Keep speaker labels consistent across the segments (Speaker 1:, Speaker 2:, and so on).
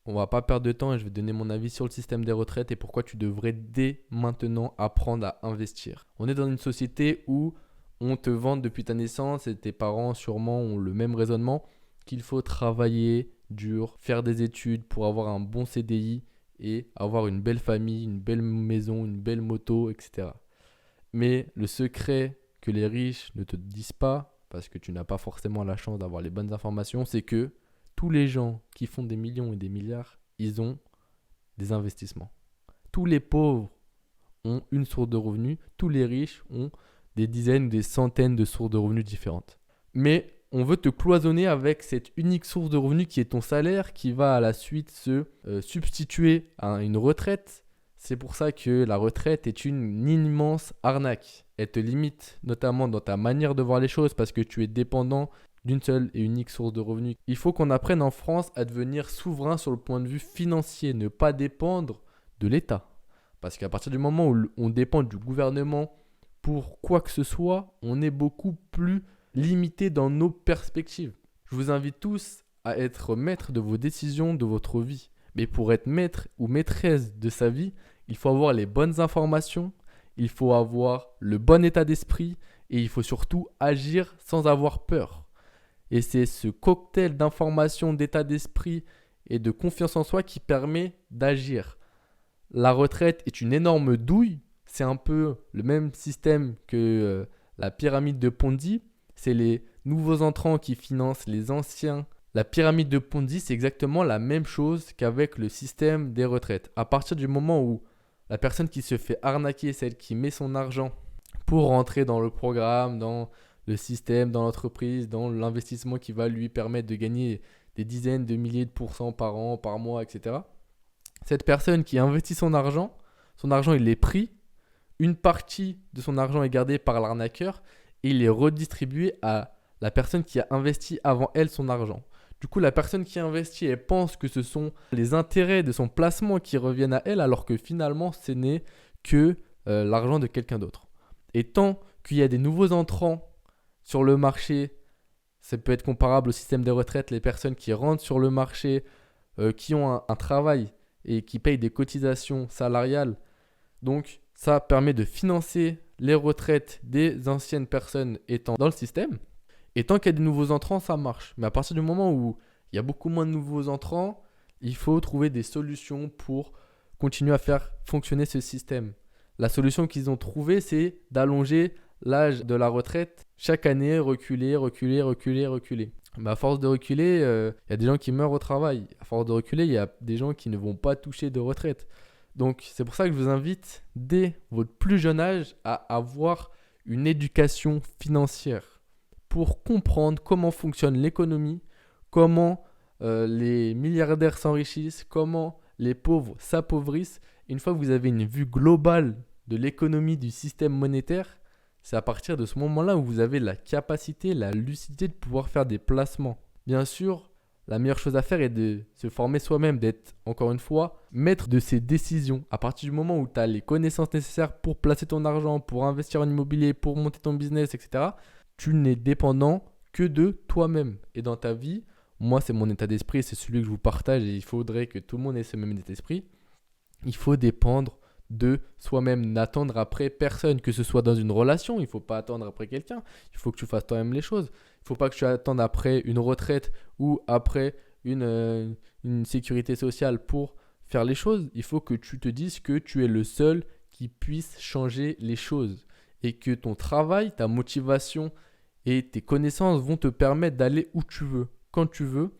Speaker 1: on va pas perdre de temps et je vais donner mon avis sur le système des retraites et pourquoi tu devrais dès maintenant apprendre à investir. On est dans une société où on te vend depuis ta naissance et tes parents sûrement ont le même raisonnement qu'il faut travailler dur, faire des études pour avoir un bon CDI et avoir une belle famille, une belle maison, une belle moto, etc. Mais le secret que les riches ne te disent pas, parce que tu n'as pas forcément la chance d'avoir les bonnes informations, c'est que tous les gens qui font des millions et des milliards, ils ont des investissements. Tous les pauvres ont une source de revenus, tous les riches ont des dizaines ou des centaines de sources de revenus différentes. Mais on veut te cloisonner avec cette unique source de revenus qui est ton salaire, qui va à la suite se substituer à une retraite. C'est pour ça que la retraite est une immense arnaque. Elle te limite notamment dans ta manière de voir les choses parce que tu es dépendant d'une seule et unique source de revenus. Il faut qu'on apprenne en France à devenir souverain sur le point de vue financier, ne pas dépendre de l'État. Parce qu'à partir du moment où on dépend du gouvernement pour quoi que ce soit, on est beaucoup plus limité dans nos perspectives. Je vous invite tous à être maître de vos décisions, de votre vie. Mais pour être maître ou maîtresse de sa vie, il faut avoir les bonnes informations, il faut avoir le bon état d'esprit et il faut surtout agir sans avoir peur. Et c'est ce cocktail d'informations, d'état d'esprit et de confiance en soi qui permet d'agir. La retraite est une énorme douille. C'est un peu le même système que la pyramide de Ponzi. C'est les nouveaux entrants qui financent les anciens. La pyramide de Ponzi, c'est exactement la même chose qu'avec le système des retraites. À partir du moment où la personne qui se fait arnaquer, celle qui met son argent pour rentrer dans le programme, dans le système, dans l'entreprise, dans l'investissement qui va lui permettre de gagner des dizaines de milliers de pourcents par an, par mois, etc. Cette personne qui investit son argent il est pris, une partie de son argent est gardée par l'arnaqueur et il est redistribué à la personne qui a investi avant elle son argent. Du coup, la personne qui investit, elle pense que ce sont les intérêts de son placement qui reviennent à elle alors que finalement, ce n'est que l'argent de quelqu'un d'autre. Et tant qu'il y a des nouveaux entrants sur le marché, ça peut être comparable au système des retraites, les personnes qui rentrent sur le marché, qui ont un travail et qui payent des cotisations salariales. Donc, ça permet de financer les retraites des anciennes personnes étant dans le système. Et tant qu'il y a des nouveaux entrants, ça marche. Mais à partir du moment où il y a beaucoup moins de nouveaux entrants, il faut trouver des solutions pour continuer à faire fonctionner ce système. La solution qu'ils ont trouvée, c'est d'allonger l'âge de la retraite chaque année, reculer. Mais à force de reculer, il y a des gens qui meurent au travail. À force de reculer, il y a des gens qui ne vont pas toucher de retraite. Donc, c'est pour ça que je vous invite, dès votre plus jeune âge, à avoir une éducation financière pour comprendre comment fonctionne l'économie, comment les milliardaires s'enrichissent, comment les pauvres s'appauvrissent. Une fois que vous avez une vue globale de l'économie, du système monétaire, c'est à partir de ce moment-là où vous avez la capacité, la lucidité de pouvoir faire des placements. Bien sûr, la meilleure chose à faire est de se former soi-même, d'être, encore une fois, maître de ses décisions. À partir du moment où tu as les connaissances nécessaires pour placer ton argent, pour investir en immobilier, pour monter ton business, etc., tu n'es dépendant que de toi-même. Et dans ta vie, moi, c'est mon état d'esprit, c'est celui que je vous partage et il faudrait que tout le monde ait ce même état d'esprit. Il faut dépendre de soi-même, n'attendre après personne, que ce soit dans une relation, il ne faut pas attendre après quelqu'un, il faut que tu fasses toi-même les choses. Il ne faut pas que tu attendes après une retraite ou après une sécurité sociale pour faire les choses. Il faut que tu te dises que tu es le seul qui puisse changer les choses et que ton travail, ta motivation et tes connaissances vont te permettre d'aller où tu veux, quand tu veux.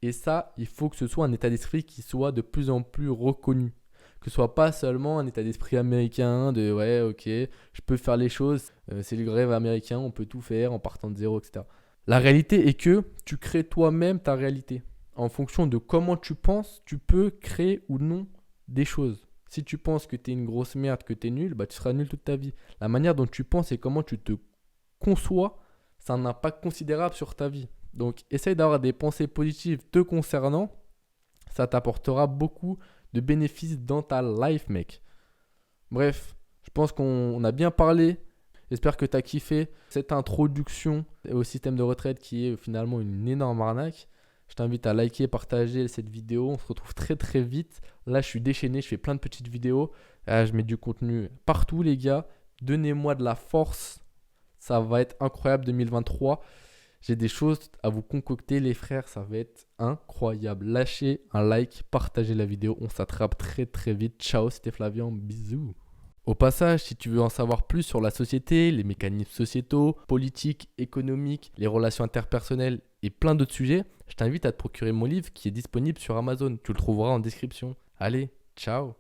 Speaker 1: Et ça, il faut que ce soit un état d'esprit qui soit de plus en plus reconnu. Que ce soit pas seulement un état d'esprit américain de ouais, ok, je peux faire les choses, c'est le rêve américain, on peut tout faire en partant de zéro, etc. La réalité est que tu crées toi-même ta réalité. En fonction de comment tu penses, tu peux créer ou non des choses. Si tu penses que tu es une grosse merde, que tu es nul, bah, tu seras nul toute ta vie. La manière dont tu penses et comment tu te conçois, ça a un impact considérable sur ta vie. Donc, essaye d'avoir des pensées positives te concernant. Ça t'apportera beaucoup de bénéfices dans ta life, mec. Bref, je pense qu'on a bien parlé. J'espère que tu as kiffé cette introduction au système de retraite qui est finalement une énorme arnaque. Je t'invite à liker, partager cette vidéo. On se retrouve très très vite. Là, je suis déchaîné, je fais plein de petites vidéos. Je mets du contenu partout, les gars. Donnez-moi de la force. Ça va être incroyable 2023. J'ai des choses à vous concocter, les frères. Ça va être incroyable. Lâchez un like, partagez la vidéo. On s'attrape très très vite. Ciao, c'était Flavien. Bisous. Au passage, si tu veux en savoir plus sur la société, les mécanismes sociétaux, politiques, économiques, les relations interpersonnelles et plein d'autres sujets, je t'invite à te procurer mon livre qui est disponible sur Amazon. Tu le trouveras en description. Allez, ciao!